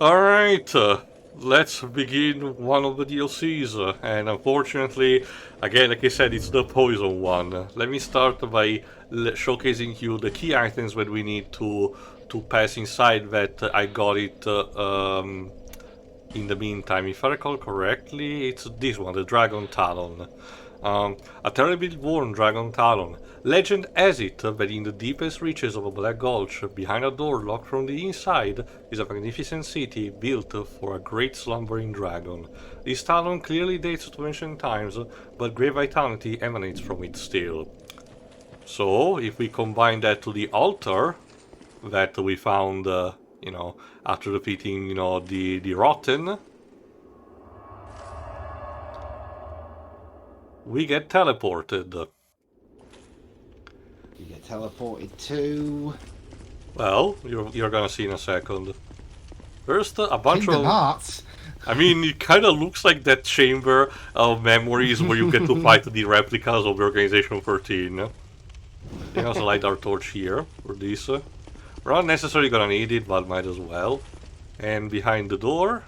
Alright, let's begin one of the DLCs, and unfortunately, again, like I said, it's the poison one. Let me start by showcasing you the key items that we need to pass inside that I got it in the meantime. If I recall correctly, it's this one, the Dragon Talon. A terribly worn dragon talon. Legend has it that in the deepest reaches of a black gulch, behind a door locked from the inside, is a magnificent city built for a great slumbering dragon. This talon clearly dates to ancient times, but great vitality emanates from it still. So, if we combine that to the altar that we found, after defeating, the Rotten, we get teleported. You get teleported to... Well, you're gonna see in a second. First, a bunch Kingdom of... Hearts. I mean, it kind of looks like that chamber of memories where you get to fight the replicas of the Organization 13. There's a light our torch here for this. We're not necessarily gonna need it, but might as well. And behind the door...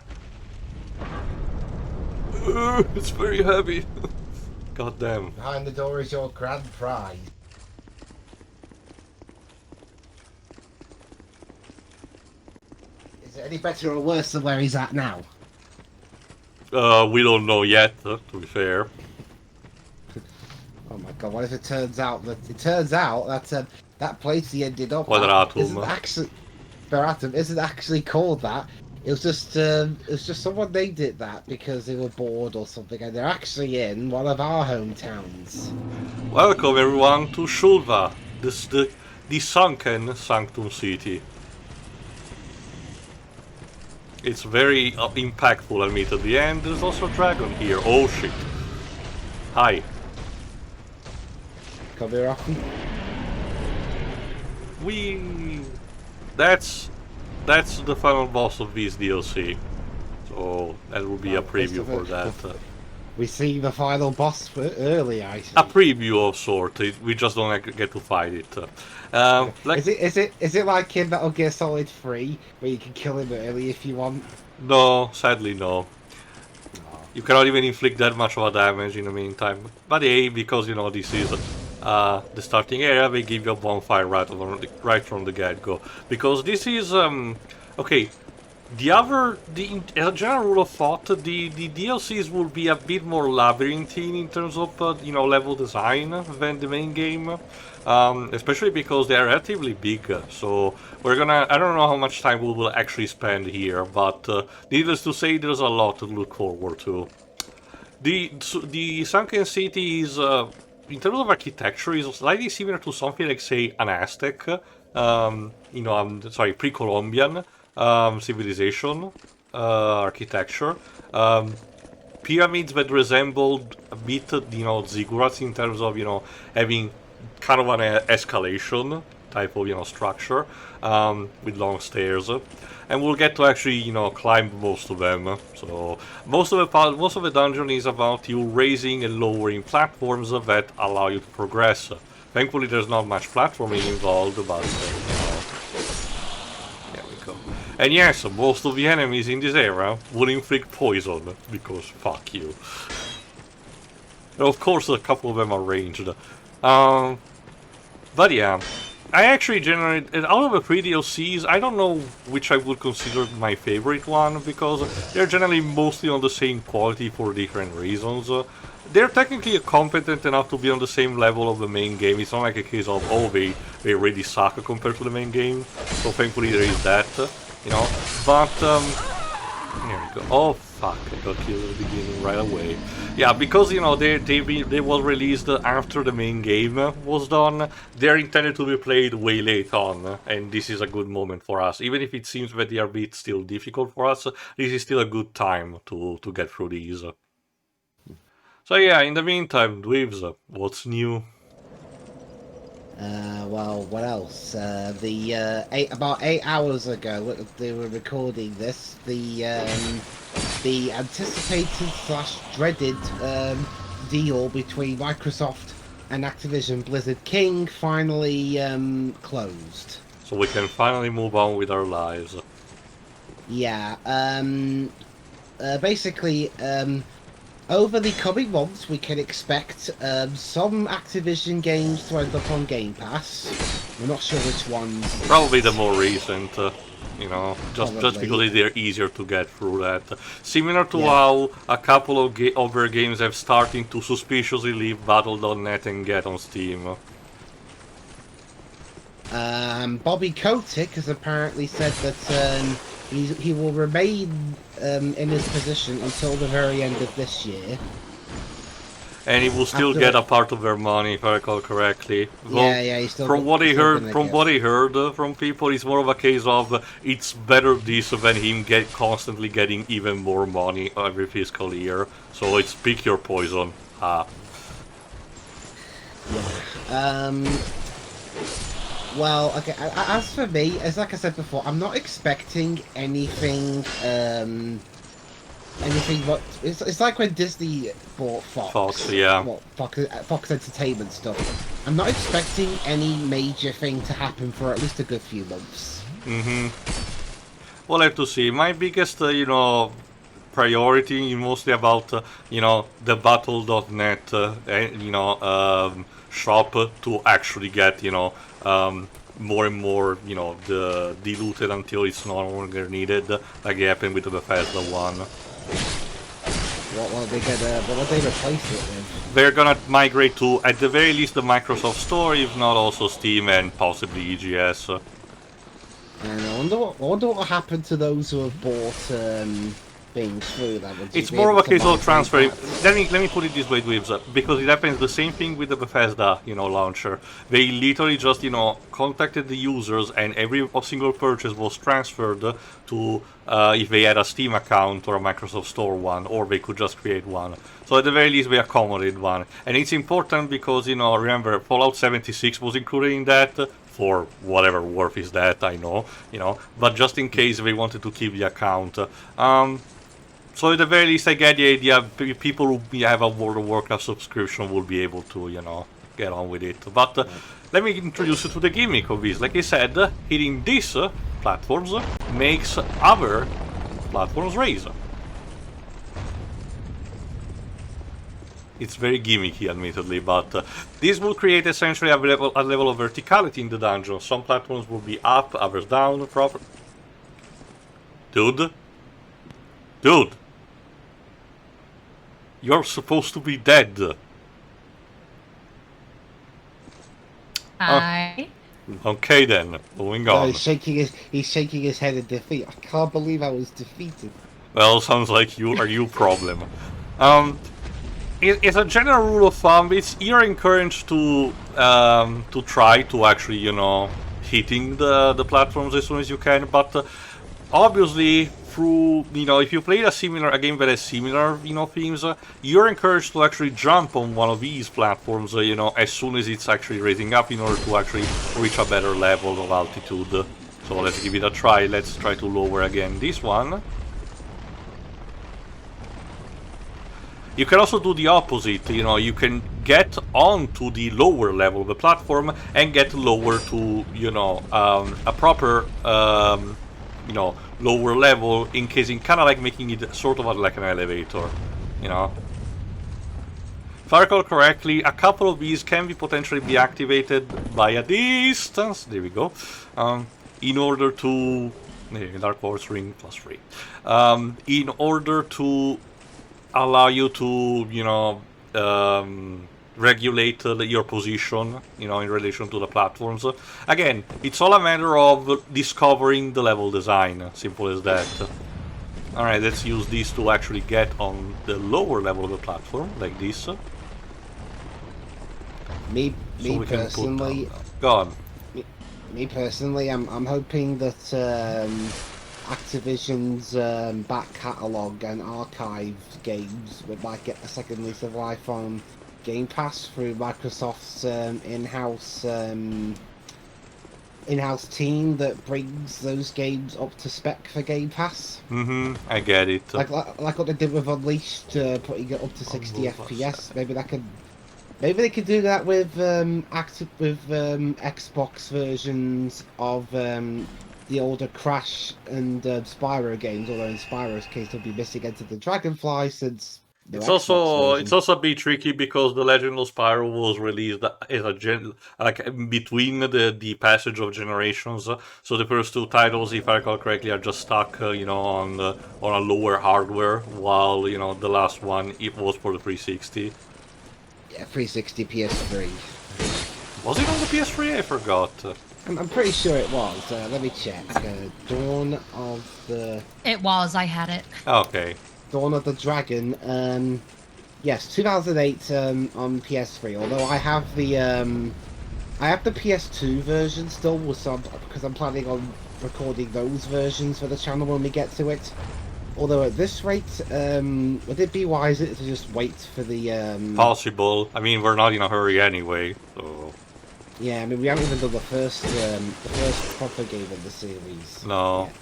it's very heavy. God damn. Behind the door is your grand prize. Is it any better or worse than where he's at now? We don't know yet, to be fair. Oh my god, what if it turns out that that place he ended up Quadratum. isn't actually called that. It was just someone named it that because they were bored or something, and they're actually in one of our hometowns. Welcome everyone to Shulva, the sunken Sanctum City. It's very impactful, admittedly, and there's also a dragon here. Oh shit. Hi. Come here often. That's the final boss of this DLC. So that will be a preview for that. We see the final boss early, I see. A preview of sort. We just don't get to fight it. Is it like in Metal Gear Solid 3 where you can kill him early if you want? No, sadly no. You cannot even inflict that much of a damage in the meantime. But hey, because this is the starting area, they give you a bonfire right from the get-go. Because this is okay. As a general rule of thought, the DLCs will be a bit more labyrinthine in terms of level design than the main game, especially because they are relatively big. So I don't know how much time we will actually spend here, but needless to say, there's a lot to look forward to. The Sunken City is, in terms of architecture, is slightly similar to something like, say, an Aztec, pre-Columbian. Civilization, architecture, pyramids that resembled a bit, ziggurats in terms of, having kind of an escalation type of, structure, with long stairs, and we'll get to actually, climb most of them. So most of the dungeon is about you raising and lowering platforms that allow you to progress. Thankfully, there's not much platforming involved, but and yes, most of the enemies in this area will inflict poison, because fuck you. And of course, a couple of them are ranged. But yeah, I actually generated, out of the 3 DLCs, I don't know which I would consider my favorite one, because they're generally mostly on the same quality for different reasons. They're technically competent enough to be on the same level of the main game. It's not like a case of, oh, they really suck compared to the main game. So thankfully there is that. But, here we go. Oh, fuck, I got killed at the beginning right away. Yeah, because, they was released after the main game was done, they're intended to be played way late on, and this is a good moment for us. Even if it seems that they are a bit still difficult for us, this is still a good time to get through these. So yeah, in the meantime, Dweebs, what's new? Well, what else? About 8 hours ago, they were recording this. The anticipated/dreaded deal between Microsoft and Activision Blizzard King finally closed. So we can finally move on with our lives. Yeah. Basically, over the coming months, we can expect some Activision games to end up on Game Pass. We're not sure which ones. Probably the more recent, you know, just Probably. because they're easier to get through that. Similar to Yeah. how a couple of other games have starting to suspiciously leave Battle.net and get on Steam. Bobby Kotick has apparently said that he will remain in his position until the very end of this year. And he will still After get it- a part of their money, if I recall correctly. Yeah, he's still. From what I he's still heard, gonna from get- what I heard from people, it's more of a case of it's better this than him constantly getting even more money every fiscal year. So it's pick your poison. Well, okay. As for me, as like I said before, I'm not expecting anything. Anything but it's like when Disney bought Fox. Fox, yeah. Well, Fox Entertainment stuff. I'm not expecting any major thing to happen for at least a good few months. We'll have to see. My biggest, priority is mostly about, the Battle.net, shop to actually get, more and more, diluted until it's no longer needed, like it happened with the Bethesda one. What will they replace it with? They're gonna migrate to, at the very least, the Microsoft Store, if not also Steam and possibly EGS. And I wonder what will happen to those who have bought things through that. It's more of a case of transferring. Let me put it this way, Dweebs, because it happens the same thing with the Bethesda, launcher. They literally just, contacted the users, and every single purchase was transferred to if they had a Steam account or a Microsoft Store one, or they could just create one. So at the very least, they accommodated one, and it's important because remember, Fallout 76 was included in that. For whatever worth is that, I know, but just in case they wanted to keep the account. So at the very least, I get the idea. People who have a World of Warcraft subscription will be able to, get on with it. But let me introduce you to the gimmick of this. Like I said, hitting these platforms makes other platforms raise. It's very gimmicky, admittedly, but this will create essentially a level of verticality in the dungeon. Some platforms will be up, others down, proper. Dude? You're supposed to be dead. Hi. Okay then, moving No, on. he's shaking his head in defeat. I can't believe I was defeated. Well, sounds like you problem. It's a general rule of thumb. You're encouraged to try to actually hitting the platforms as soon as you can, but obviously through if you played a game that has similar themes, you're encouraged to actually jump on one of these platforms as soon as it's actually raising up in order to actually reach a better level of altitude. So let's give it a try. Let's try to lower again this one. You can also do the opposite, you can get onto the lower level of the platform and get lower to, a proper, lower level, in case in kind of like making it sort of like an elevator, If I recall correctly, a couple of these can be potentially be activated by a distance, there we go, in order to, Dark Horse Ring +3, in order to allow you to, regulate your position, in relation to the platforms. Again, it's all a matter of discovering the level design, simple as that. Alright, let's use this to actually get on the lower level of the platform, like this. Me So we can put personally, down. Go on. me personally, I'm hoping that Activision's back catalogue and archive games might get a second lease of life on Game Pass through Microsoft's in-house team that brings those games up to spec for Game Pass. I get it. Like what they did with Unleashed, putting it up to 60 FPS. Maybe they could do that with Xbox versions of the the older Crash and Spyro games, although in Spyro's case they'll be missing Enter the Dragonfly since no It's Xbox also version. it's also a bit tricky because the Legend of Spyro was released as a like between the passage of generations. So the first two titles, if I recall correctly, are just stuck, on a lower hardware, while the last one it was for the 360. Yeah, 360 PS3. Was it on the PS3? I forgot. I'm pretty sure it was. Let me check. Dawn of the It was. I had it. Okay. Dawn of the Dragon. Yes, 2008 on PS3. Although I have the PS2 version still, because I'm planning on recording those versions for the channel when we get to it. Although at this rate, would it be wiser to just wait for the Possible. I mean, we're not in a hurry anyway, so... Yeah, I mean we haven't even done the first proper game of the series. No. Yet.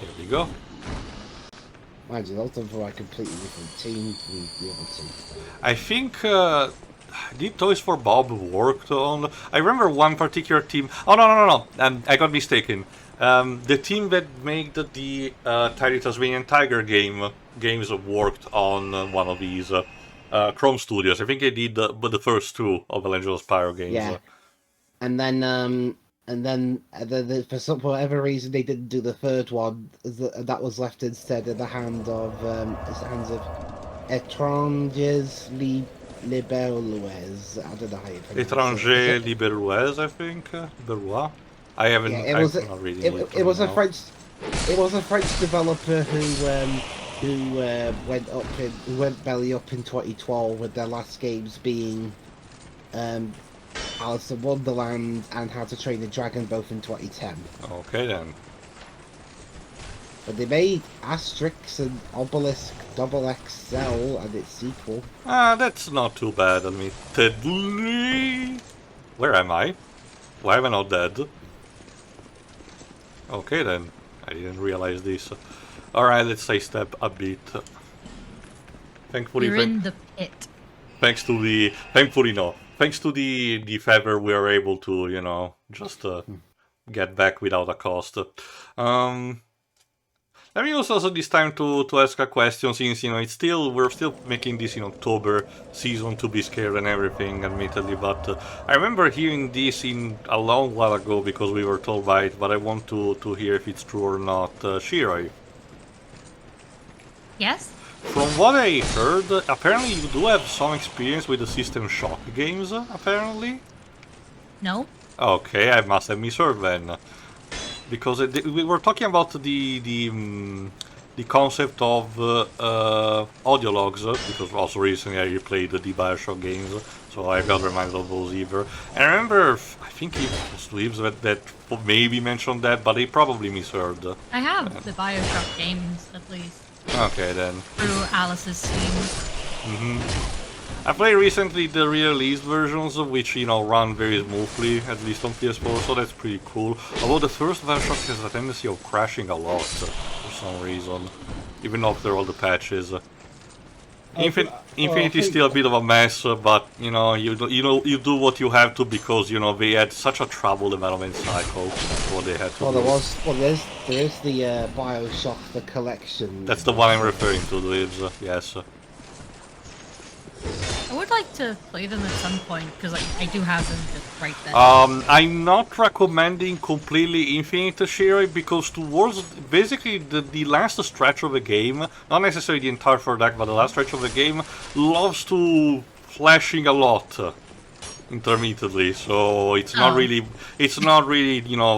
Here we go. Mind you, that's done for a completely different team from the other two. I think did Toys for Bob worked on? I remember one particular team. Oh no! I got mistaken. The team that made the Tiny Tasmanian Tiger games worked on one of these Chrome Studios. I think they did the first two of the Legend of Spyro games. Yeah, and then for whatever reason they didn't do the third one. That was left instead in the hands of Étrangers Libéraux. I don't know how you pronounce Étranger it. Libéraux, I think. Libéraux. I haven't. Yeah, I'm not reading it. it was a French. It was a French developer who went belly up in 2012 with their last games being Alice in Wonderland and How to Train a Dragon, both in 2010. Okay then. But they made Asterix and Obelisk Double XL and its sequel. That's not too bad, admittedly. Where am I? Why am I not dead? Okay then. I didn't realize this. Alright, let's sidestep a bit. Thankfully, You're in the pit. thanks to the favor, we are able to, just get back without a cost. Let me use also this time to ask a question, since we're still making this in October season to be scared and everything, admittedly, but I remember hearing this in a long while ago because we were told by it, but I want to hear if it's true or not. Shirai, Yes? from what I heard, apparently you do have some experience with the System Shock games, apparently? No? Okay, I must have misheard then. Because we were talking about the concept of audio logs, because also recently I replayed the Bioshock games, so I got reminded of those either. And I remember, I think it was Sleeves that maybe mentioned that, but they probably misheard. I have the Bioshock games, at least. Okay then. Through Alice's Steam. I played recently the re-released versions, which run very smoothly, at least on PS4, so that's pretty cool. Although the first Bioshock has a tendency of crashing a lot for some reason, even after all the patches. Infinity is still a bit of a mess, but you do what you have to, because they had such a troubled development cycle. What they had to do. There's the Bioshock the collection. That's the one I'm referring to, Lives. Yes. I would like to play them at some point, because I do have them just right there. I'm not recommending completely Infinite Shirai, because towards basically the last stretch of the game, not necessarily the entire third act, but the last stretch of the game, loves to flashing a lot intermittently, so it's not really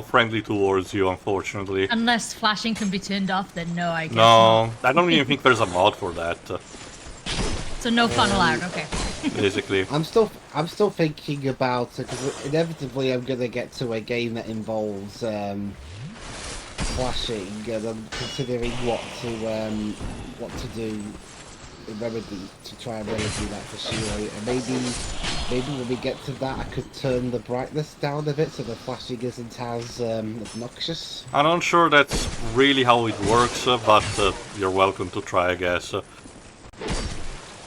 friendly towards you, unfortunately. Unless flashing can be turned off, then no, I guess No, not. I don't even think there's a mod for that. So no fun allowed, okay. Basically. I'm still thinking about it, because inevitably I'm gonna get to a game that involves flashing, and I'm considering what to do to try and remedy that for Shiro. And maybe when we get to that, I could turn the brightness down a bit so the flashing isn't as obnoxious. I'm not sure that's really how it works, but you're welcome to try, I guess. There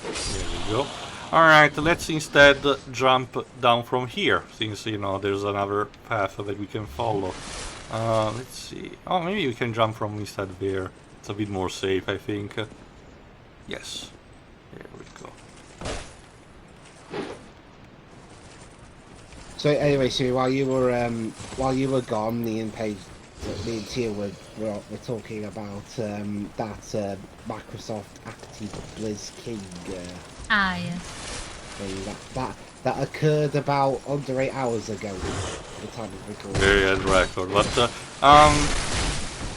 we go. Alright, let's instead jump down from here, since, there's another path that we can follow. Let's see. Oh, maybe we can jump from instead there. It's a bit more safe, I think. Yes. There we go. So anyway, so while you were gone, me and Paige, me and Tia were talking about that Microsoft Active Blizz King Yes. thing that occurred about under 8 hours ago. At the time of recording. Very end record, but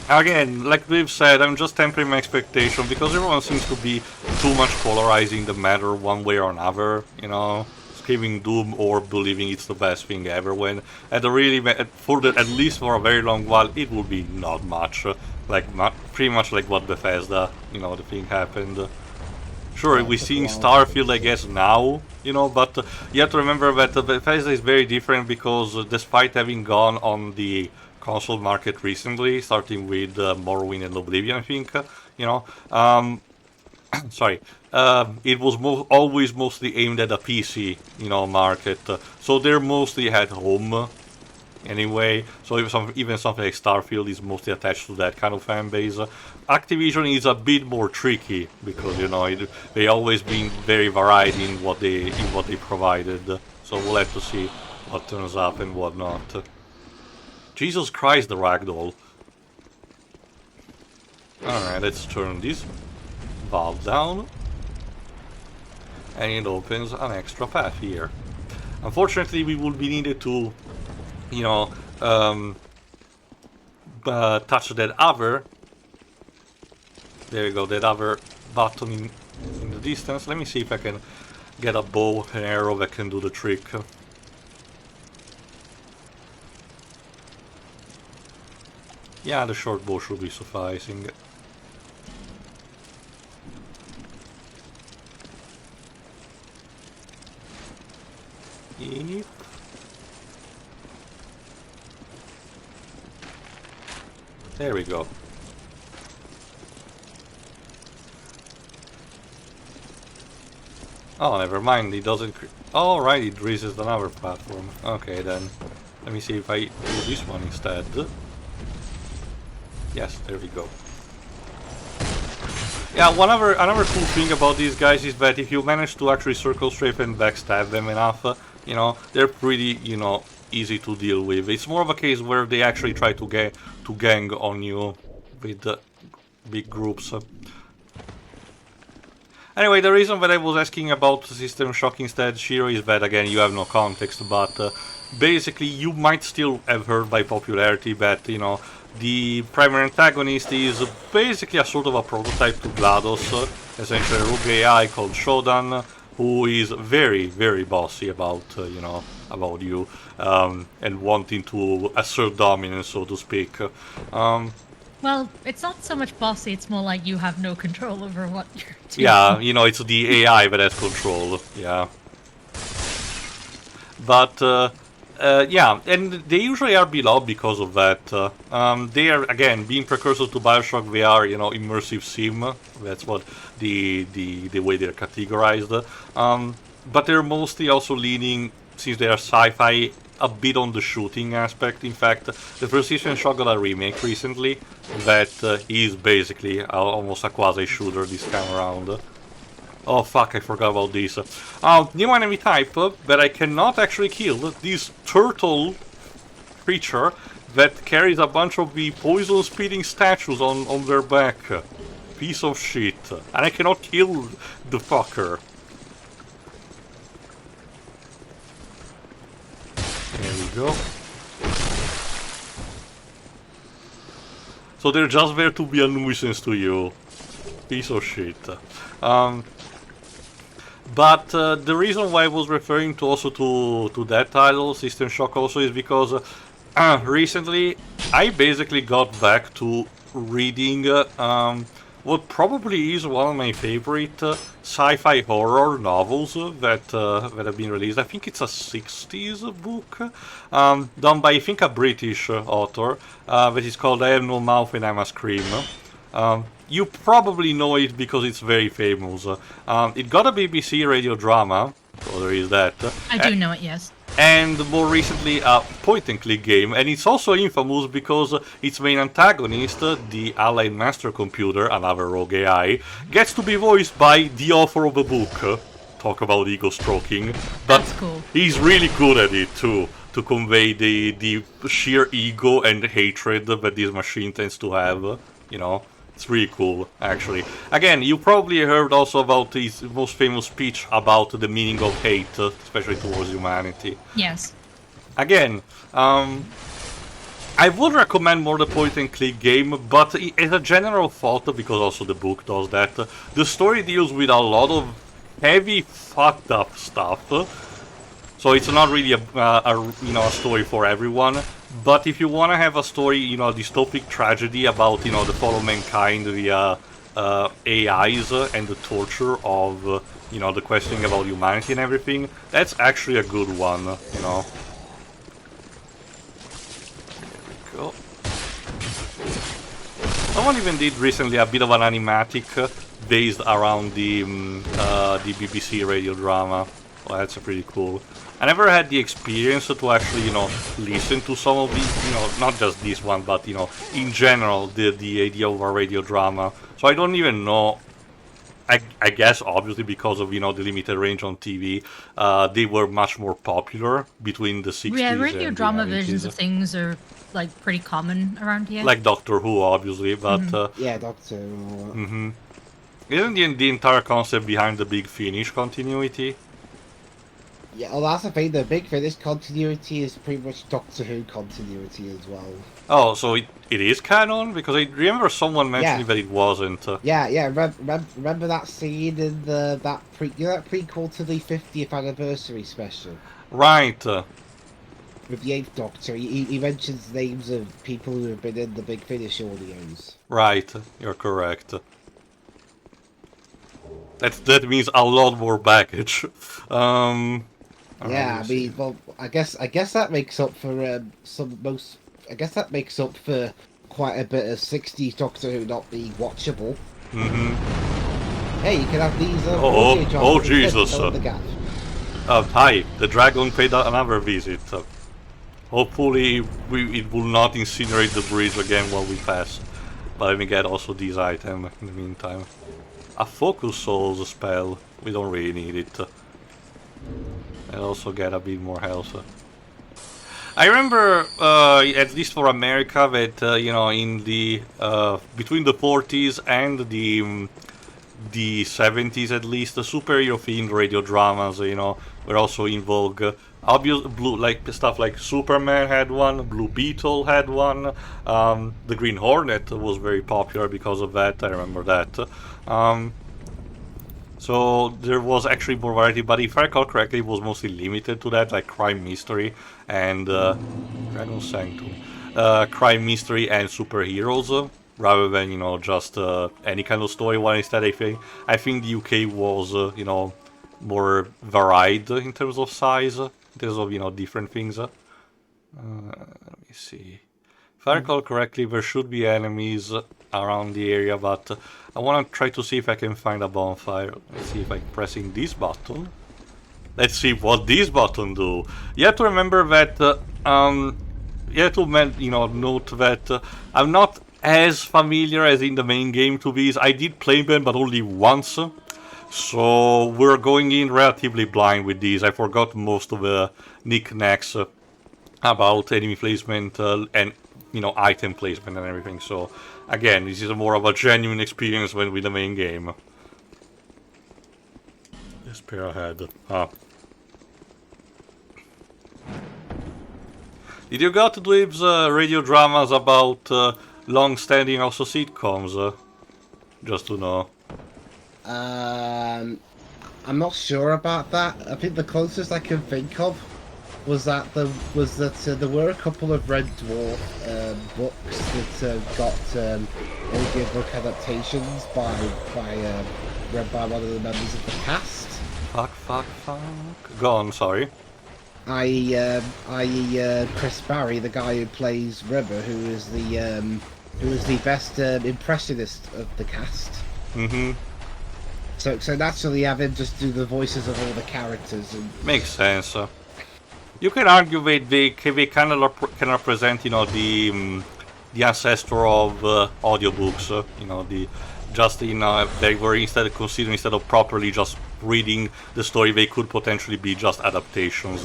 again, like we've said, I'm just tempering my expectation because everyone seems to be too much polarizing the matter one way or another, you know, screaming doom or believing it's the best thing ever, when at least for a very long while it will be not much, pretty much like what Bethesda, you know, the thing happened. Sure, Yeah, we're took a seeing while. Starfield, I guess, now, you know, but you have to remember that Bethesda is very different because despite having gone on the console market recently, starting with Morrowind and Oblivion, I think, you know, sorry, it was always mostly aimed at a PC, you know, market. So they're mostly at home anyway. So even something like Starfield is mostly attached to that kind of fan base. Activision is a bit more tricky because you know they always been very varied in what they provided. So we'll have to see what turns up and what not. Jesus Christ, the ragdoll. Alright, let's turn this valve down. And it opens an extra path here. Unfortunately, we will be needed to, you know, touch that other. There you go, that other button in the distance. Let me see if I can get a bow and arrow that can do the trick. Yeah, the short bow should be sufficing. Yep. There we go. Oh, never mind, it doesn't... Oh, right, it raises another platform. Okay, then. Let me see if I do this one instead. Yes, there we go. Yeah, another cool thing about these guys is that if you manage to actually circle strafe and backstab them enough, you know, they're pretty, you know, easy to deal with. It's more of a case where they actually try to gang on you with big groups. Anyway, the reason that I was asking about System Shock instead, Shiro, is that again you have no context, but basically you might still have heard by popularity that, you know, the primary antagonist is basically a sort of a prototype to GLaDOS, essentially a rogue AI called Shodan, who is very, very bossy about, you know, about you, and wanting to assert dominance, so to speak. Well, it's not so much bossy, it's more like you have no control over what you're doing. Yeah, you know, it's the AI that has control, yeah. But, yeah, and they usually are beloved because of that. They are, again, being precursors to Bioshock, they are, you know, immersive sim. That's what the way they're categorized. But they're mostly also leaning, since they are sci-fi, a bit on the shooting aspect. In fact, the first System Shock got a remake recently that is basically almost a quasi-shooter this time around. Oh fuck, I forgot about this. New enemy type that I cannot actually kill. This turtle creature that carries a bunch of the poison-spitting statues on their back. Piece of shit. And I cannot kill the fucker. There we go. So they're just there to be a nuisance to you. Piece of shit. But the reason why I was referring to also to that title, System Shock also, is because recently I basically got back to reading what probably is one of my favorite sci-fi horror novels that have been released. I think it's a 60s book, done by I think a British author, that is called I Have No Mouth and I Must Scream. You probably know it because it's very famous. It got a BBC radio drama, so there is that. I do know it, yes. and more recently a point-and-click game, and it's also infamous because its main antagonist, the Allied Master Computer, another rogue AI, gets to be voiced by the author of the book. Talk about ego stroking, but That's cool. he's really good at it too, to convey the sheer ego and hatred that this machine tends to have, you know. It's really cool, actually. Again, you probably heard also about his most famous speech about the meaning of hate, especially towards humanity. Yes. Again, I would recommend more the point-and-click game, but as a general thought, because also the book does that, the story deals with a lot of heavy, fucked up stuff. So it's not really a story for everyone. But if you want to have a story, a dystopic tragedy about, the fall of mankind via AIs and the torture of, the questioning about humanity and everything, that's actually a good one, There we go. Someone even did recently a bit of an animatic based around the BBC radio drama. Well, that's pretty cool. I never had the experience to actually, listen to some of the, not just this one, but, in general, the idea of a radio drama. So I don't even know. I guess, obviously, because of, the limited range on TV, they were much more popular between the 60s Yeah, radio and drama the 90s. versions of things are, like, pretty common around here. Like Doctor Who, obviously, but... Yeah, Doctor and all that. Mm-hmm. Isn't the entire concept behind the Big Finish continuity? Yeah, well, that's the thing. The Big Finish continuity is pretty much Doctor Who continuity as well. Oh, so it is canon? Because I remember someone mentioning that it wasn't. Yeah. Remember that scene in that prequel to the 50th anniversary special? Right. With the 8th Doctor, he mentions names of people who have been in the Big Finish audios. Right, you're correct. That means a lot more baggage. Yeah, I mean, well, I guess that makes up for I guess that makes up for quite a bit of 60s Doctor Who not being watchable. Mm-hmm. Hey, you can have these. Oh, Jesus! The gap. Hi, the dragon paid another visit. Hopefully, it will not incinerate the bridge again while we pass. But let me get also this item in the meantime. A focus souls spell. We don't really need it. And also get a bit more health. I remember, at least for America, that in the between the 40s and the 70s, at least, the superhero-themed radio dramas, were also in vogue. Obvious stuff like Superman had one, Blue Beetle had one. The Green Hornet was very popular because of that. I remember that. So there was actually more variety, but if I recall correctly, it was mostly limited to that, like crime, mystery, and Dragon Sanctum, crime, mystery, and superheroes, rather than just any kind of story. While instead, I think the UK was more varied in terms of size, in terms of different things. Let me see. If I recall correctly, there should be enemies around the area, but I want to try to see if I can find a bonfire. Let's see if I'm pressing this button. Let's see what this button do. You have to remember that, you have to note that I'm not as familiar as in the main game to these. I did play them, but only once. So we're going in relatively blind with these. I forgot most of the knickknacks about enemy placement and item placement and everything. So again, this is more of a genuine experience when with the main game. Despair ahead. Did you got Dweeb's radio dramas about long-standing also sitcoms? Just to know. I'm not sure about that. I think the closest I can think of was that there were a couple of Red Dwarf books that got audiobook adaptations read by one of the members of the cast. Fuck. Go on, sorry. I.e. Chris Barry, the guy who plays River, who is the best impressionist of the cast. Mm-hmm. So naturally, have him just do the voices of all the characters. And makes sense. You can argue they kind of can represent, the ancestor of audiobooks. They were instead of properly just reading the story, they could potentially be just adaptations.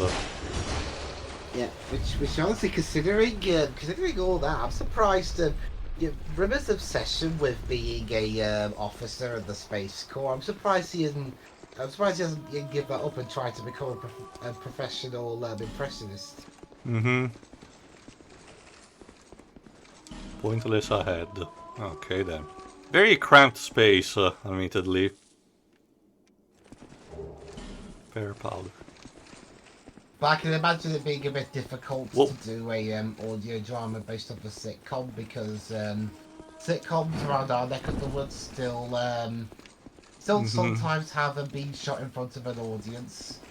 Yeah, which honestly, considering all that, I'm surprised. Rimmer's obsession with being a officer of the Space Corps. I'm surprised he isn't. I'm surprised he doesn't give that up and try to become a professional impressionist. Mm-hmm. Pointless ahead. Okay then. Very cramped space, admittedly. Fair powder. But I can imagine it being a bit difficult Whoa. to do a audio drama based off a sitcom because sitcoms around our neck of the woods still sometimes have them being shot in front of an audience.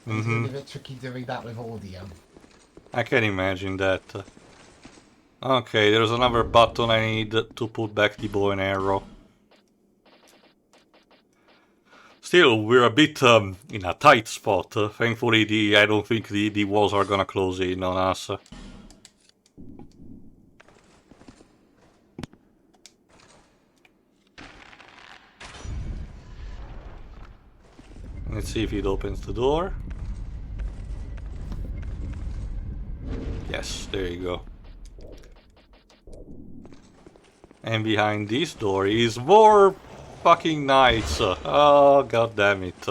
It's going to be a bit tricky doing that with audio. I can imagine that. Okay, there's another button I need to put back the bow and arrow. Still, we're a bit in a tight spot. Thankfully, I don't think the walls are gonna close in on us. Let's see if it opens the door. Yes, there you go. And behind this door is more fucking knights. Oh, god damn it.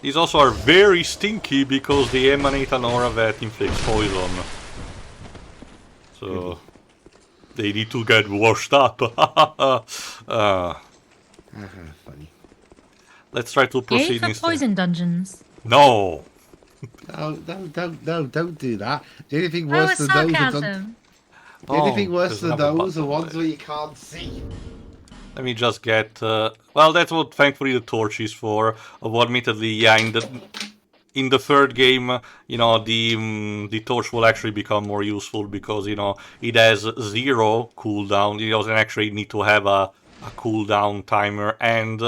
These also are very stinky because they emanate an aura that inflicts poison. So they need to get washed up. Funny. Let's try to Yay proceed for instead. poison dungeons. No! No, don't do that. The only thing Oh, worse it's than those are sarcasm. the only thing worse there's than another those are button ones there. where you can't see. Let me just get... well, that's what thankfully the torch is for. Although admittedly, yeah, in the third game, the torch will actually become more useful because, it has 0 cooldown. It doesn't actually need to have a cooldown timer, and,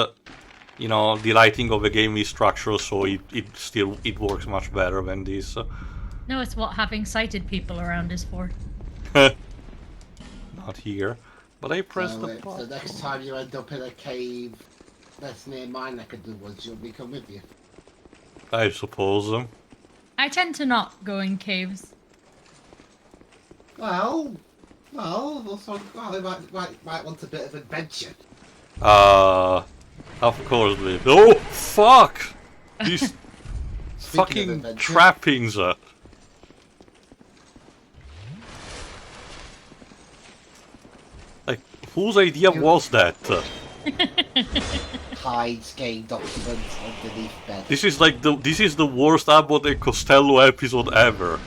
the lighting of the game is structural, so it works much better than this. No, it's what having sighted people around is for. Not here. But I pressed the So button. next time you end up in a cave that's near my neck of the woods, you'll be come with you. I suppose. I tend to not go in caves. Well, they might want a bit of adventure. Of course, Liv. Oh, fuck! These fucking adventure. trappings. Like, whose idea was that? Hides game documents underneath bed. This is like this is the worst Abbott and Costello episode ever.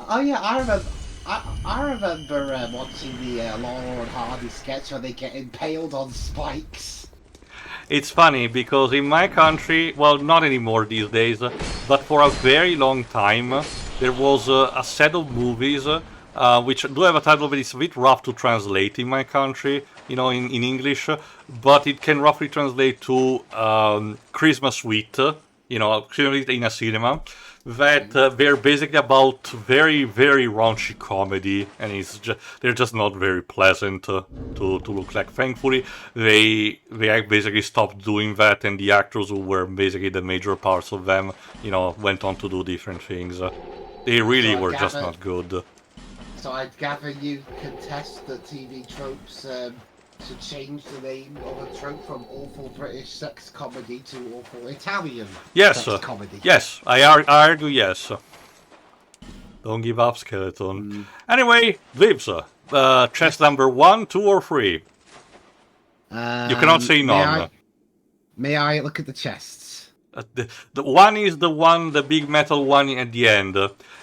Oh yeah, I remember watching the Laura and Hardy sketch where they get impaled on spikes. It's funny because in my country, well, not anymore these days, but for a very long time, there was a set of movies which do have a title that is a bit rough to translate in my country, in English, but it can roughly translate to Christmas Sweet, in a cinema, that they're basically about very, very raunchy comedy, and they're just not very pleasant to look like. Thankfully, they basically stopped doing that, and the actors who were basically the major parts of them, went on to do different things. They really were just not good. So I gather you contest that TV tropes should change the name of a trope from awful British sex comedy to awful Italian Yes, sex comedy. yes, I argue yes. Don't give up, skeleton. Anyway, Vibs, chest number 1, 2, or 3? You cannot say none. May I look at the chests? The one is the big metal one at the end.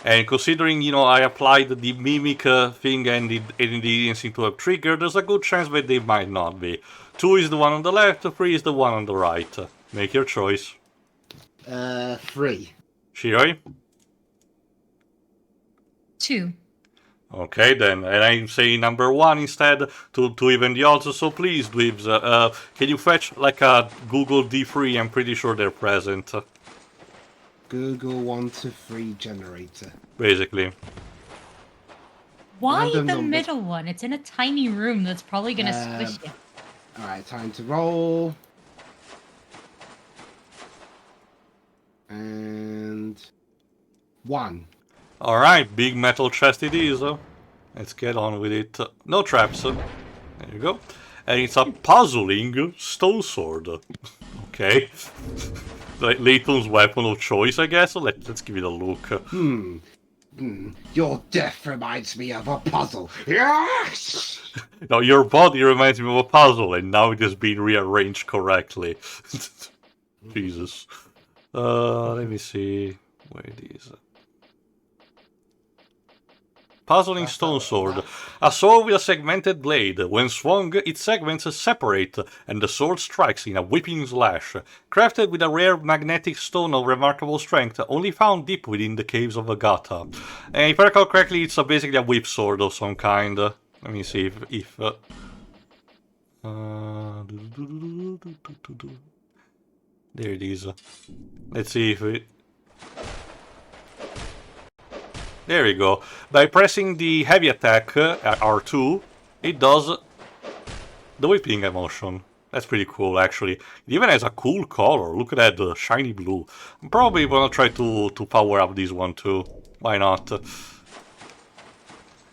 And considering, I applied the mimic thing and it didn't seem to have triggered, there's a good chance that they might not be. 2 is the one on the left, 3 is the one on the right. Make your choice. 3. Shiroi? 2. Okay then, and I'm saying number 1 instead to even the odds, so please, dweebs, can you fetch like a Google D3? I'm pretty sure they're present. Google 123 generator. Basically. Why Random the number. middle one? It's in a tiny room that's probably gonna squish you. Alright, time to roll. And 1. Alright, big metal chest it is. Let's get on with it. No traps. There you go. And it's a puzzling stone sword. Okay. Like Layton's weapon of choice, I guess. Let's give it a look. Your death reminds me of a puzzle. Yes! Now, your body reminds me of a puzzle, and now it has been rearranged correctly. Jesus. Let me see. Where it is. Puzzling stone sword. A sword with a segmented blade. When swung, its segments separate, and the sword strikes in a whipping slash. Crafted with a rare magnetic stone of remarkable strength, only found deep within the caves of Agata. And if I recall correctly, it's basically a whip sword of some kind. Let me see if there it is. Let's see if it... There we go. By pressing the heavy attack, R2, it does the whipping motion. That's pretty cool, actually. It even has a cool color. Look at that, the shiny blue. I'm probably gonna try to power up this one too. Why not?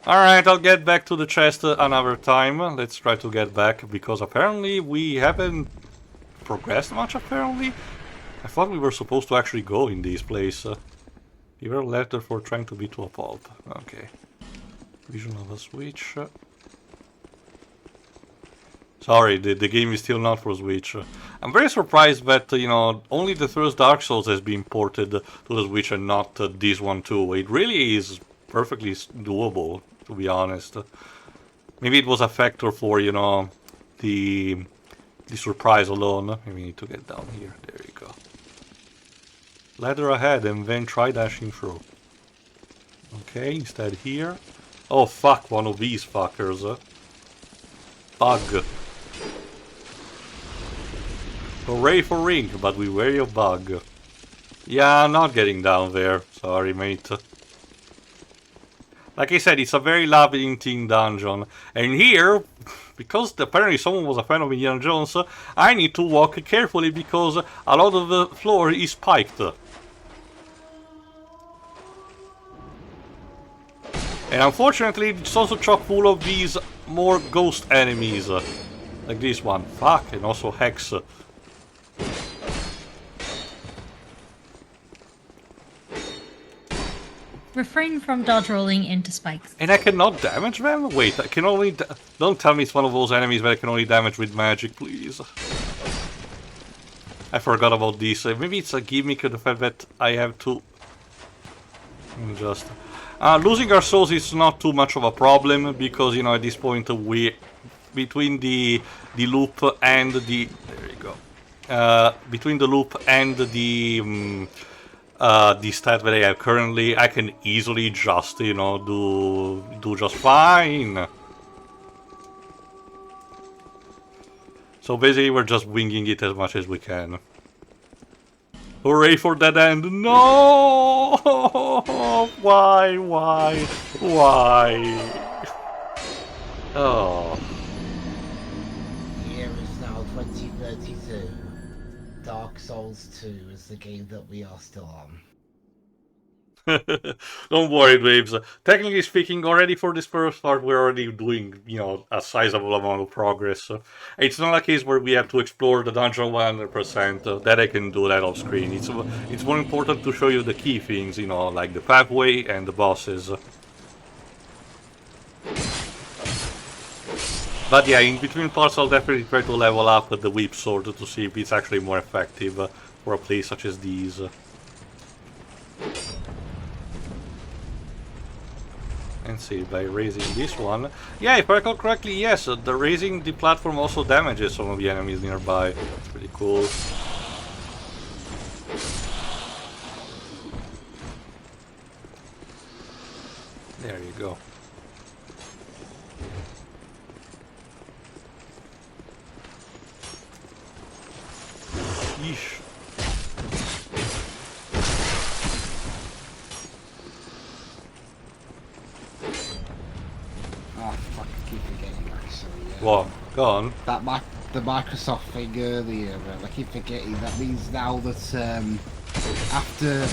Alright, I'll get back to the chest another time. Let's try to get back, because apparently we haven't progressed much, apparently. I thought we were supposed to actually go in this place. You were left for trying to be to a pulp. Okay. Vision of a switch. Sorry, the game is still not for Switch. I'm very surprised that, you know, only the first Dark Souls has been ported to the Switch and not this one too. It really is perfectly doable, to be honest. Maybe it was a factor for, you know, the surprise alone. Maybe we need to get down here. There you go. Ladder ahead and then try dashing through. Okay, instead here. Oh fuck, one of these fuckers. Bug. Hooray for Ring, but beware of bug. Yeah, I'm not getting down there. Sorry, mate. Like I said, it's a very labyrinthine dungeon. And here, because apparently someone was a fan of Indiana Jones, I need to walk carefully because a lot of the floor is spiked. And unfortunately, it's also chock full of these more ghost enemies. Like this one. Fuck, and also Hex. Refrain from dodge rolling into spikes. And I cannot damage them? Wait, I can only... Don't tell me it's one of those enemies that I can only damage with magic, please. I forgot about this. Maybe it's a gimmick, the fact that I have to... Just... losing our souls is not too much of a problem, because, you know, at this point we... Between the loop and the... There you go. Between the loop and the stat that I have currently, I can easily just, you know, do just fine. So basically we're just winging it as much as we can. Hooray for that end! No! Why? Oh. Year is now 2032. Dark Souls 2 is the game that we are still on. Don't worry, Waves. Technically speaking, already for this first part, we're already doing, you know, a sizable amount of progress. It's not a case where we have to explore the dungeon 100%. That I can do that off screen. It's more important to show you the key things, you know, like the pathway and the bosses. But yeah, in between parts, I'll definitely try to level up the whip sword to see if it's actually more effective for a place such as these. And see, by raising this one... Yeah, if I recall correctly, yes, the raising the platform also damages some of the enemies nearby. That's pretty cool. There you go. Yeesh. Oh fuck! I keep forgetting actually. What? Go on. The Microsoft thing earlier. I keep forgetting. That means now that after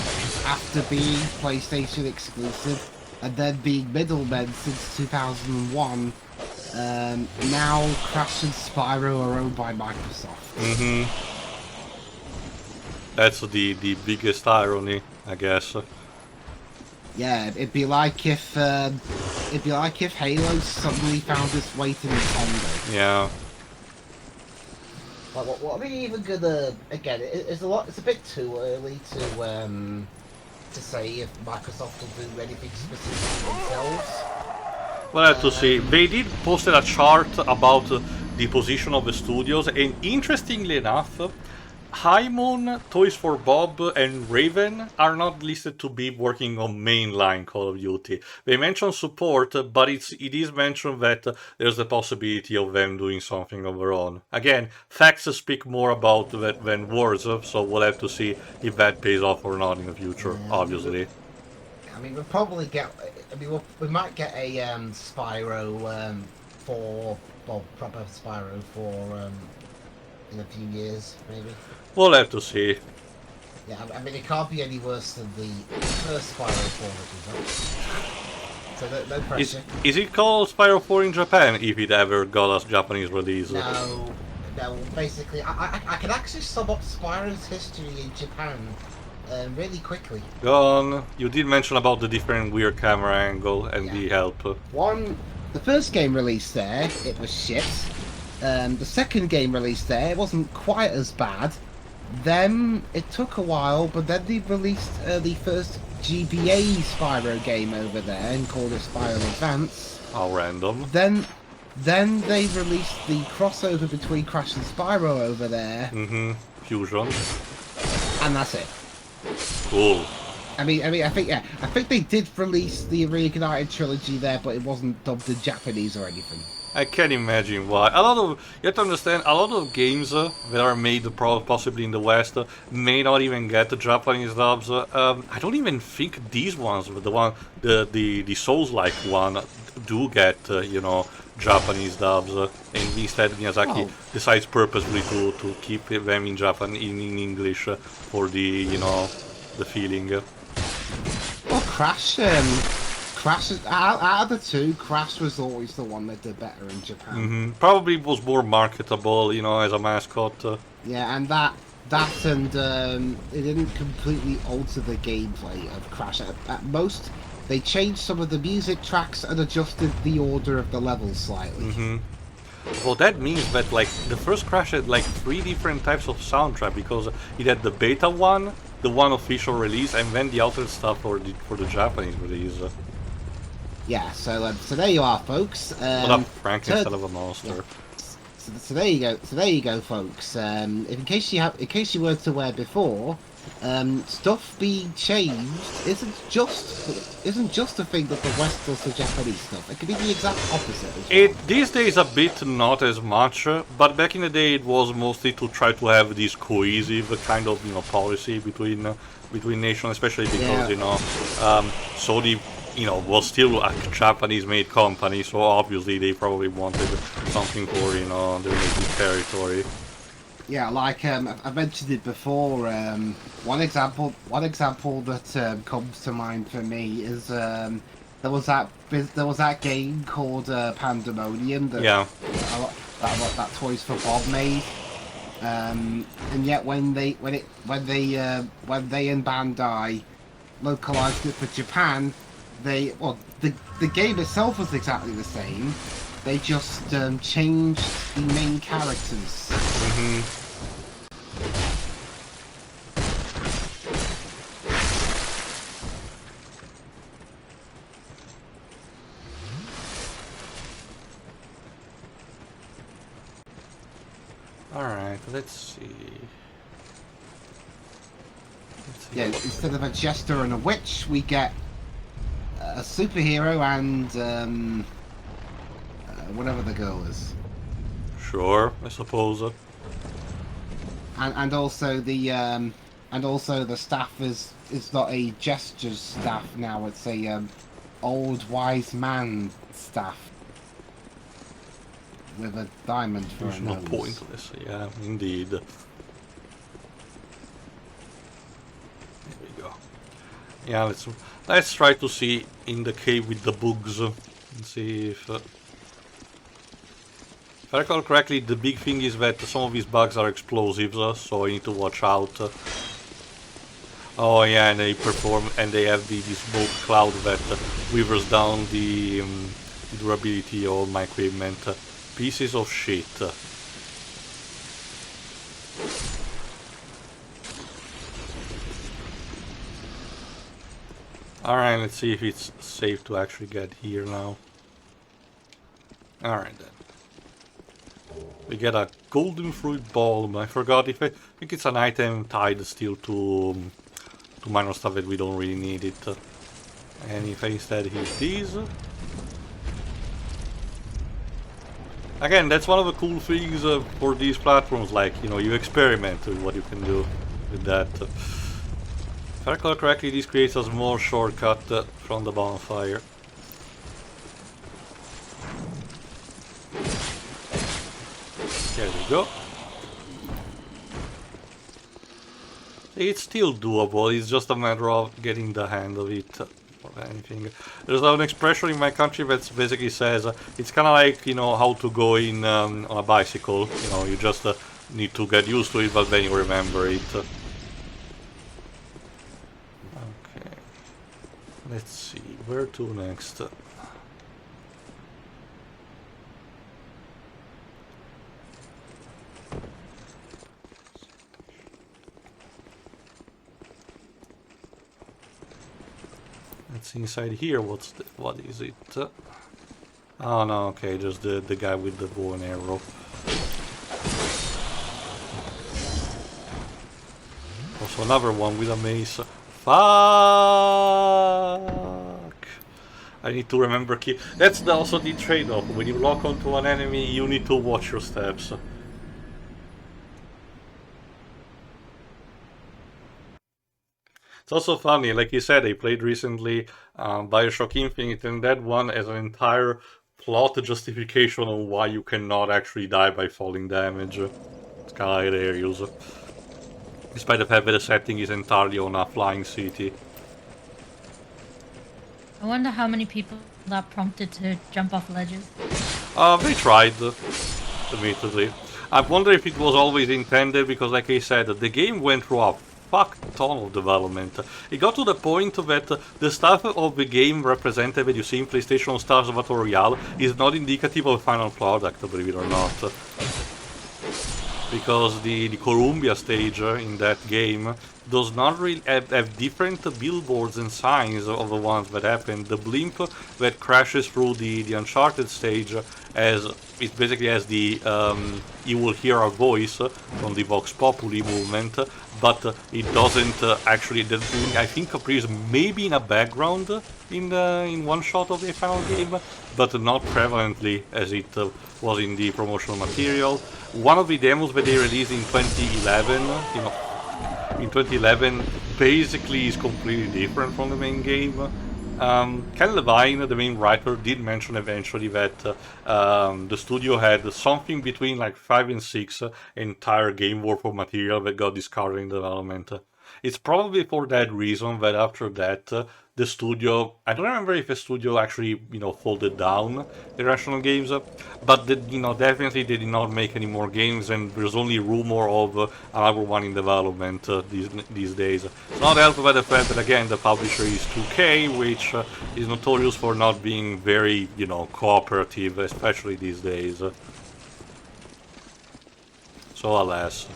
being PlayStation exclusive and then being middlemen since 2001, now Crash and Spyro are owned by Microsoft. Mm-hmm. That's the biggest irony, I guess. Yeah, it'd be like if Halo suddenly found its way to Nintendo. Yeah. Like, what are they even gonna? Again, it's a bit too early to say if Microsoft will do anything specific themselves. We'll have to see. They did posted a chart about the position of the studios, and interestingly enough, High Moon, Toys for Bob, and Raven are not listed to be working on mainline Call of Duty. They mention support, but it is mentioned that there's the possibility of them doing something of their own. Again, facts speak more about that than words, so we'll have to see if that pays off or not in the future, obviously. I mean, we'll probably get. I mean, we might get a Spyro proper Spyro for in a few years, maybe. We'll have to see. Yeah, I mean, it can't be any worse than the first Spyro 4, so no pressure. Is it called Spyro 4 in Japan, if it ever got a Japanese release? No, basically, I can actually sum up Spyro's history in Japan really quickly. Go on. You did mention about the different weird camera angle and the help. The first game released there, it was shit. The second game released there, it wasn't quite as bad. Then it took a while, but then they released the first GBA Spyro game over there and called it Spyro Advance. How random. Then they released the crossover between Crash and Spyro over there. Mm-hmm. Fusion. And that's it. Cool. I think they did release the Reignited trilogy there, but it wasn't dubbed in Japanese or anything. I can't imagine why. You have to understand, a lot of games that are made possibly in the West may not even get the Japanese dubs. I don't even think these ones, the Souls-like one, do get Japanese dubs. And instead Miyazaki decides purposefully to keep them in Japan in English for the feeling. Well, Crash, out of the two, Crash was always the one that did better in Japan. Mm-hmm. Probably was more marketable, as a mascot. Yeah, and that and it didn't completely alter the gameplay of Crash. At most, they changed some of the music tracks and adjusted the order of the levels slightly. Mm-hmm. Well, that means that the first Crash had 3 different types of soundtrack, because it had the beta one, the one official release, and then the altered stuff for the Japanese release. Yeah, so there you are, folks. What up, Frankenstein of a monster? Yeah. So there you go. So there you go, folks. In case you weren't aware before, stuff being changed isn't just a thing that the West does to Japanese stuff. It could be the exact opposite as well. These days a bit not as much, but back in the day it was mostly to try to have this cohesive kind of policy between nations, especially because Sony was still a Japanese-made company, so obviously they probably wanted something for their native territory. Yeah, like I mentioned it before. One example that comes to mind for me is there was that game called Pandemonium that Toys for Bob made, and yet when they and Bandai localized it for Japan, the game itself was exactly the same. They just changed the main characters. Mm-hmm. Alright, let's see. Yeah, instead of a jester and a witch, we get a superhero and whatever the girl is. Sure, I suppose. and also the staff is not a gestures staff now. It's a old wise man staff with a diamond for There's a no nose. point to this. Yeah, indeed. There we go. Yeah, let's try to see in the cave with the bugs and see if I recall correctly, the big thing is that some of these bugs are explosives, so I need to watch out. Oh yeah, and they have this smoke cloud that weavers down the durability of my equipment. Pieces of shit. Alright, let's see if it's safe to actually get here now. Alright then. We get a golden fruit ball. I forgot if I think it's an item tied still to minor stuff that we don't really need it. And if I instead hit these. Again, that's one of the cool things for these platforms, like, you know, you experiment with what you can do with that. If I recall correctly, this creates a small shortcut from the bonfire. There we go. It's still doable, it's just a matter of getting the hand of it or anything. There's an expression in my country that basically says it's kind of like, you know, how to go in on a bicycle. You know, you just need to get used to it, but then you remember it. Okay. Let's see, where to next? It's inside here. What is it? Oh no, okay, just the guy with the bow and arrow. Also another one with a mace. Fuck! I need to remember keep. That's also the trade-off. When you lock onto an enemy, you need to watch your steps. It's also funny, like you said, I played recently Bioshock Infinite, and that one has an entire plot justification on why you cannot actually die by falling damage. It's kind of hilarious. Despite the fact that the setting is entirely on a flying city. I wonder how many people that prompted to jump off ledges. They tried, admittedly. I wonder if it was always intended, because like I said, the game went through a fuck ton of development. It got to the point that the stuff of the game represented that you see in PlayStation Stars Battle Royale is not indicative of the final product, believe it or not. Because the Columbia stage in that game does not really have different billboards and signs of the ones that happened. The blimp that crashes through the Uncharted stage it basically has the you will hear a voice from the Vox Populi movement, but it doesn't actually. I think appears maybe in a background in one shot of the final game, but not prevalently as it was in the promotional material. One of the demos that they released in 2011, you know, in 2011, basically is completely different from the main game. Ken Levine, the main writer, did mention eventually that the studio had something between like 5 and 6 entire game worth of material that got discarded in development. It's probably for that reason that after that the studio, I don't remember if the studio actually, you know, folded down Irrational Games, but you know, definitely they did not make any more games, and there's only rumor of another one in development these days. It's not helped by the fact that again the publisher is 2K, which is notorious for not being very, you know, cooperative, especially these days. So alas.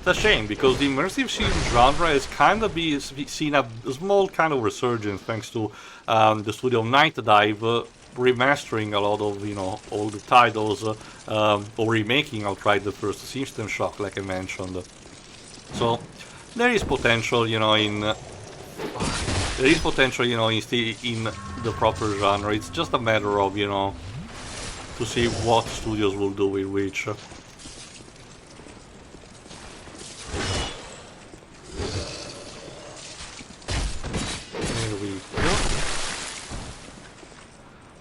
It's a shame, because the immersive sim genre has kind of seen a small kind of resurgence thanks to the studio Night Dive remastering a lot of, you know, old titles or remaking outright the first System Shock, like I mentioned. So there is potential, you know, in the proper genre. It's just a matter of, you know, to see what studios will do with which.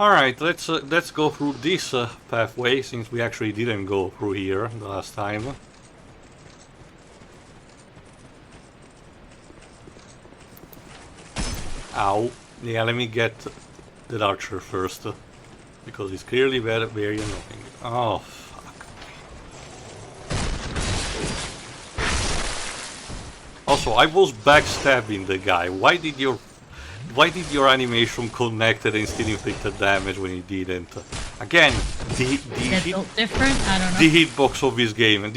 Alright, let's go through this pathway, since we actually didn't go through here the last time. Ow. Yeah, let me get the archer first, because it's clearly very, very annoying. Oh, fuck. Also, I was backstabbing the guy. Why did your animation connect and still inflicted damage when it didn't? Again, the different? I don't know. The hitbox of this game, and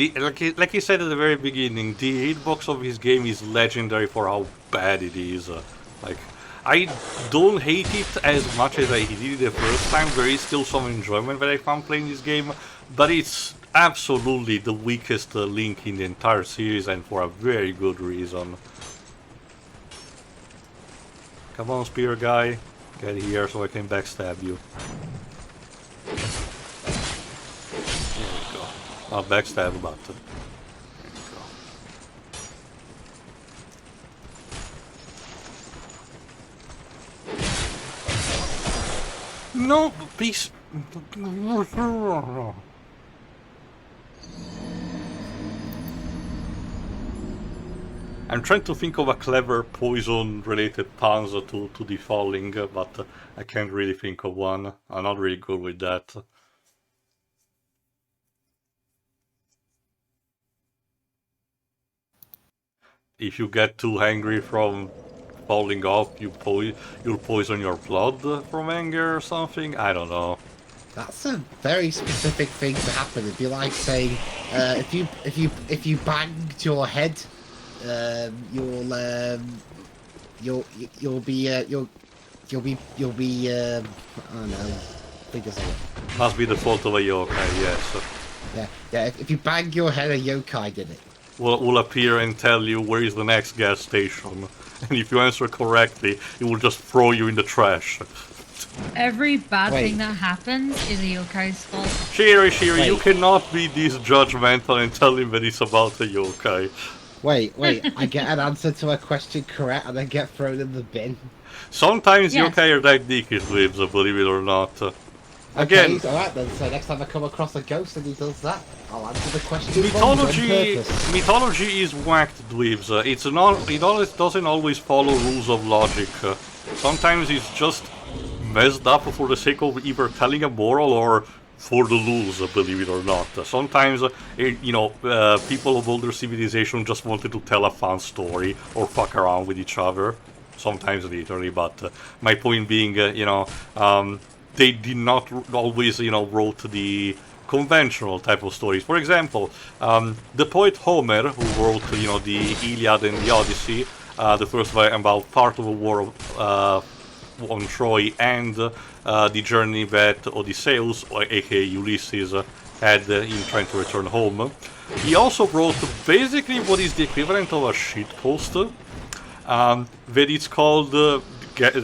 like I said at the very beginning, the hitbox of this game is legendary for how bad it is. Like, I don't hate it as much as I did it the first time. There is still some enjoyment that I found playing this game, but it's absolutely the weakest link in the entire series, and for a very good reason. Come on, spear guy, get here so I can backstab you. There we go. Oh, backstab button. There we go. No, please. I'm trying to think of a clever poison-related panzer to defalling, but I can't really think of one. I'm not really good with that. If you get too angry from falling off, you'll poison your blood from anger or something. I don't know. That's a very specific thing to happen. It'd be like saying, if you banged your head, you'll be I don't know. Think of it. Must be the fault of a yokai, yes. Yeah. If you bang your head, a yokai did it. Will appear and tell you where is the next gas station, and if you answer correctly, it will just throw you in the trash. Every bad thing that happens is a yokai's fault. Shiri, you cannot be this judgmental and tell him that it's about a yokai. Wait, I get an answer to a question correct and then get thrown in the bin. Sometimes Yes. yokai are that dicky dweebs, believe it or not. Okay, Again, alright then, so next time I come across a ghost and he does that, I'll answer the question wrong on purpose. mythology is whacked dweebs. It always doesn't always follow rules of logic. Sometimes it's just messed up for the sake of either telling a moral or for the lulz, believe it or not. Sometimes, people of older civilization just wanted to tell a fun story or fuck around with each other. Sometimes literally, but my point being, they did not always, wrote the conventional type of stories. For example, the poet Homer, who wrote, the Iliad and the Odyssey, the first one about part of a war on Troy, and the journey that Odysseus, or aka Ulysses, had in trying to return home. He also wrote basically what is the equivalent of a shitpost, that it's called,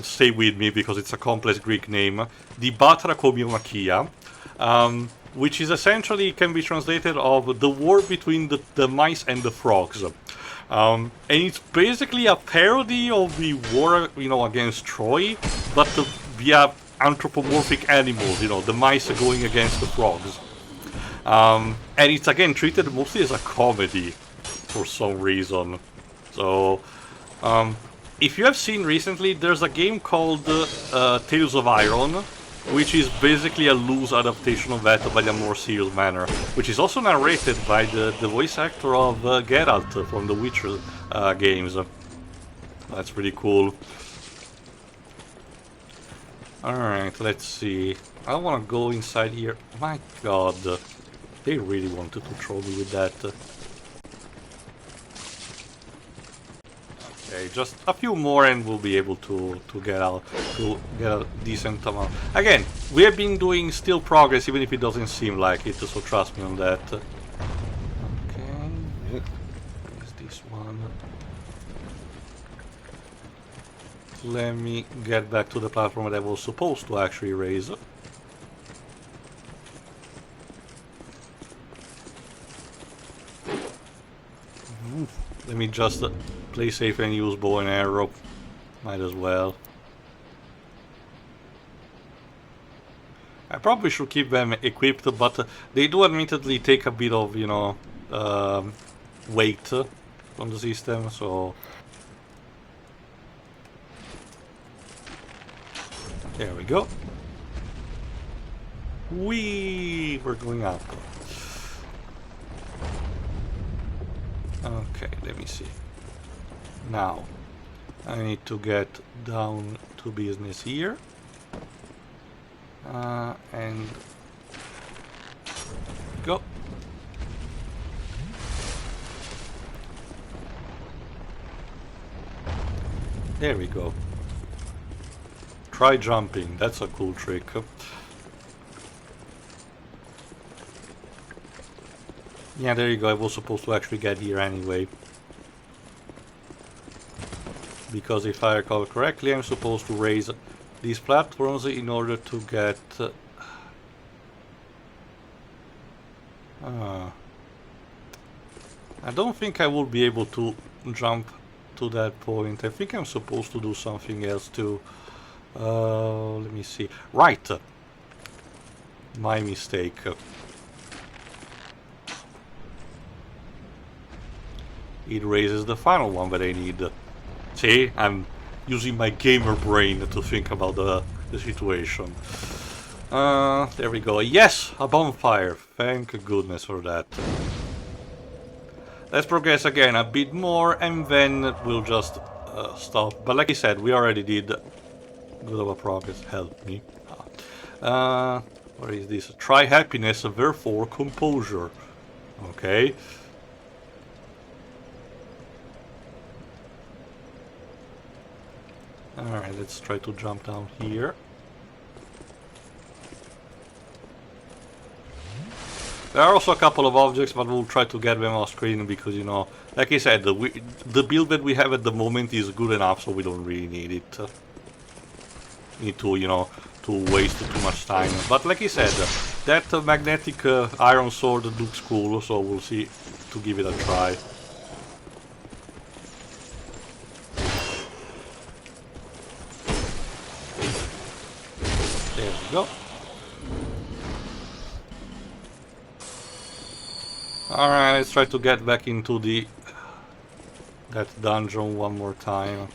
stay with me because it's a complex Greek name, the Batrachomiomachia, which is essentially, can be translated of the war between the mice and the frogs. And it's basically a parody of the war, against Troy, but via anthropomorphic animals, the mice are going against the frogs. And it's again treated mostly as a comedy for some reason. So, if you have seen recently, there's a game called Tales of Iron, which is basically a loose adaptation of that by a more serious manner, which is also narrated by the voice actor of Geralt from the Witcher games. That's pretty cool. Alright, let's see. I want to go inside here. My god, they really wanted to troll me with that. Okay, just a few more and we'll be able to get a decent amount. Again, we have been doing still progress even if it doesn't seem like it, so trust me on that. Okay, where's this one? Let me get back to the platform that I was supposed to actually raise. Let me just play safe and use bow and arrow. Might as well. I probably should keep them equipped, but they do admittedly take a bit of, you know, weight from the system, so... There we go. We're going up. Okay, let me see. Now, I need to get down to business here. And go. There we go. Try jumping, that's a cool trick. Yeah, there you go, I was supposed to actually get here anyway. Because if I recall correctly, I'm supposed to raise these platforms in order to get... I don't think I will be able to jump to that point. I think I'm supposed to do something else too. Let me see. Right! My mistake. It raises the final one that I need. See? I'm using my gamer brain to think about the situation. There we go. Yes! A bonfire! Thank goodness for that. Let's progress again a bit more and then we'll just stop. But like I said, we already did good of a progress. Help me. What is this? Try happiness, therefore composure. Okay. Alright, let's try to jump down here. There are also a couple of objects, but we'll try to get them off screen because, you know, like I said, the build that we have at the moment is good enough, so we don't really need it. Need to, you know, to waste too much time. But like I said, that magnetic iron sword looks cool, so we'll see to give it a try. There we go. Alright, let's try to get back into that dungeon one more time.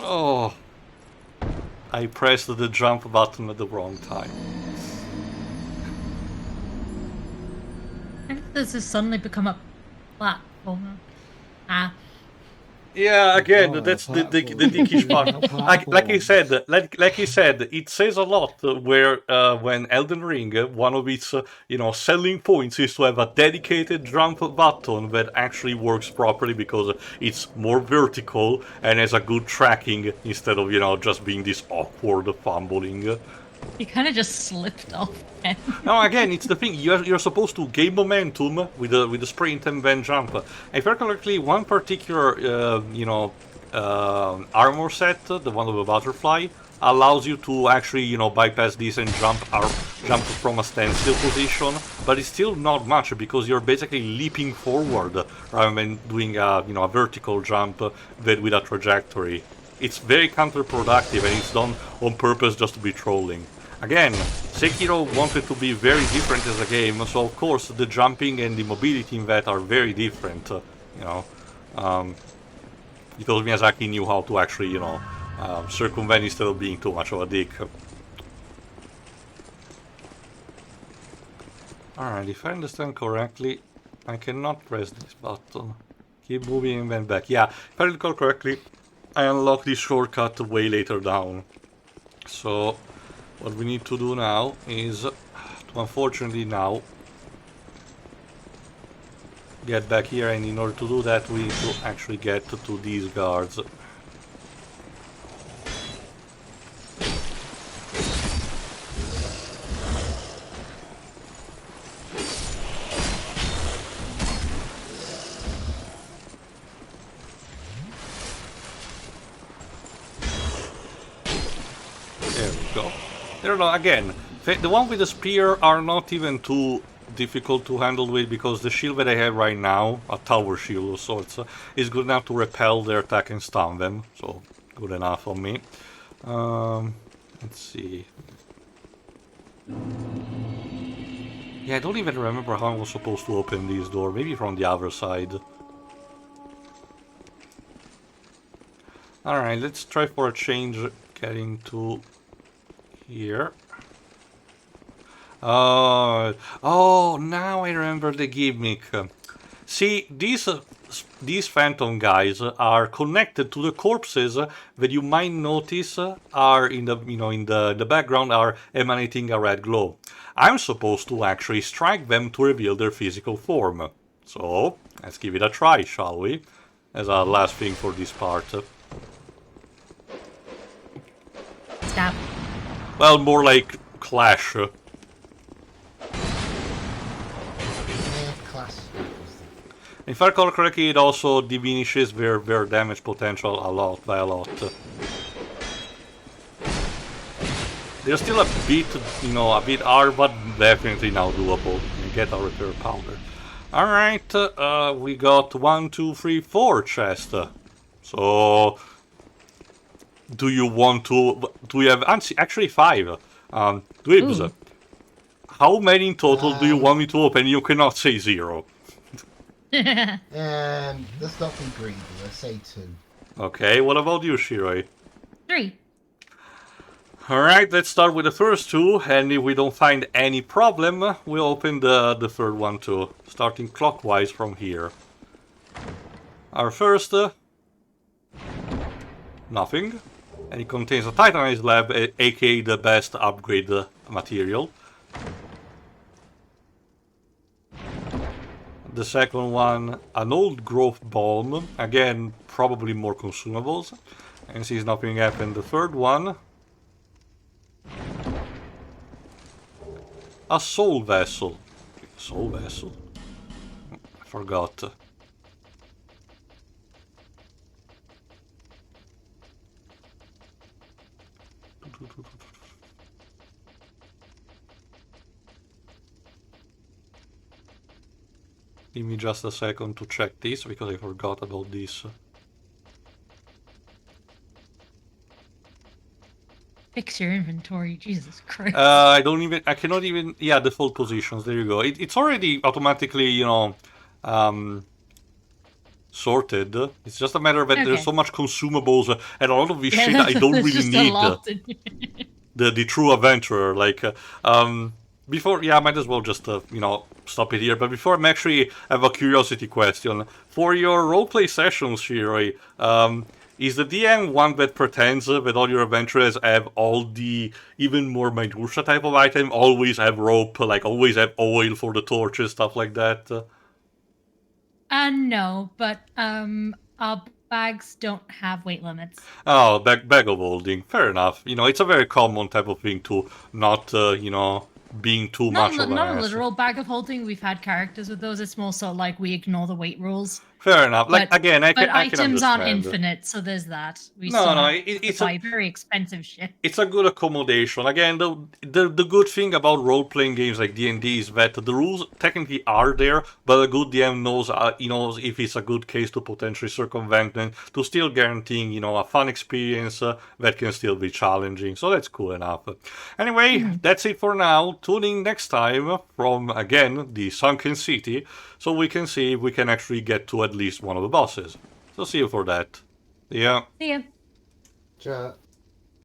Oh, I pressed the jump button at the wrong time. And this has suddenly become a platform. Ah. Yeah, again, Oh, that's the platform. dickish part. Like I Platforms. said, it says a lot where when Elden Ring, one of its you know, selling points is to have a dedicated jump button that actually works properly because it's more vertical and has a good tracking instead of, you know, just being this awkward fumbling. You kind of just slipped off then. No, again, it's the thing. You're supposed to gain momentum with the sprint and then jump. If I recall correctly, one particular you know, armor set, the one with a butterfly, allows you to actually, you know, bypass this and jump from a standstill position. But it's still not much because you're basically leaping forward rather than doing a, you know, a vertical jump with a trajectory. It's very counterproductive and it's done on purpose just to be trolling. Again, Sekiro wanted to be very different as a game, so of course the jumping and the mobility in that are very different, you know. Because Miyazaki knew how to actually, you know, circumvent instead of being too much of a dick. Alright, if I understand correctly, I cannot press this button. Keep moving and then back. Yeah, if I recall correctly, I unlocked this shortcut way later down. So, what we need to do now is, to unfortunately now, get back here, and in order to do that we need to actually get to these guards. There we go. There are, again, the one with the spear are not even too difficult to handle with because the shield that I have right now, a tower shield of sorts, is good enough to repel their attack and stun them. So, good enough on me. Let's see. Yeah, I don't even remember how I was supposed to open this door. Maybe from the other side. Alright, let's try for a change getting to here. Oh, now I remember the gimmick. See, these phantom guys are connected to the corpses that you might notice are in the in the background are emanating a red glow. I'm supposed to actually strike them to reveal their physical form. So let's give it a try, shall we? As a last thing for this part. Stab. Well, more like clash. If I recall correctly, it also diminishes their damage potential a lot, by a lot. They're still a bit, a bit hard, but definitely now doable. You get a repair powder. Alright, we got 1, 2, 3, 4 chests. So, do you want to... Do you have... Actually 5. Dwebs. Ooh. How many in total do you want me to open? You cannot say 0. Let's not be greedy. Let's say 2. Okay, what about you, Shiroi? 3. Alright, let's start with the first 2, and if we don't find any problem, we'll open the third one too, starting clockwise from here. Our first... nothing. And it contains a Titanized Lab, aka the best upgrade material. The second one, an old growth balm, again, probably more consumables. And since nothing happened, the third one... a soul vessel. Soul vessel? I forgot. Give me just a second to check this, because I forgot about this. Fix your inventory, Jesus Christ. I cannot even, yeah, default positions, there you go. It's already automatically, sorted. It's just a matter that there's so much consumables and a lot of this shit I don't really need. The true adventurer, like, before, yeah, I might as well just, stop it here. But before I actually have a curiosity question. For your roleplay sessions, Shiroi, is the DM one that pretends that all your adventurers have all the even more minutia type of item? Always have rope, like always have oil for the torches, stuff like that? No, but our bags don't have weight limits. Oh, bag of holding. Fair enough. It's a very common type of thing to not, being too much of an Not a ass. literal bag of holding. We've had characters with those. It's more so like we ignore the weight rules. Fair enough. Like, again, I can items understand. aren't infinite, so there's that. It's buy very expensive shit. It's a good accommodation. Again, the good thing about role-playing games like D&D is that the rules technically are there, but a good DM knows, if it's a good case to potentially circumvent them, to still guaranteeing, a fun experience that can still be challenging. So that's cool enough. Anyway, that's it for now. Tune in next time from, again, the Sunken City, so we can see if we can actually get to at least one of the bosses. So see you for that. Yeah. See ya. Ciao.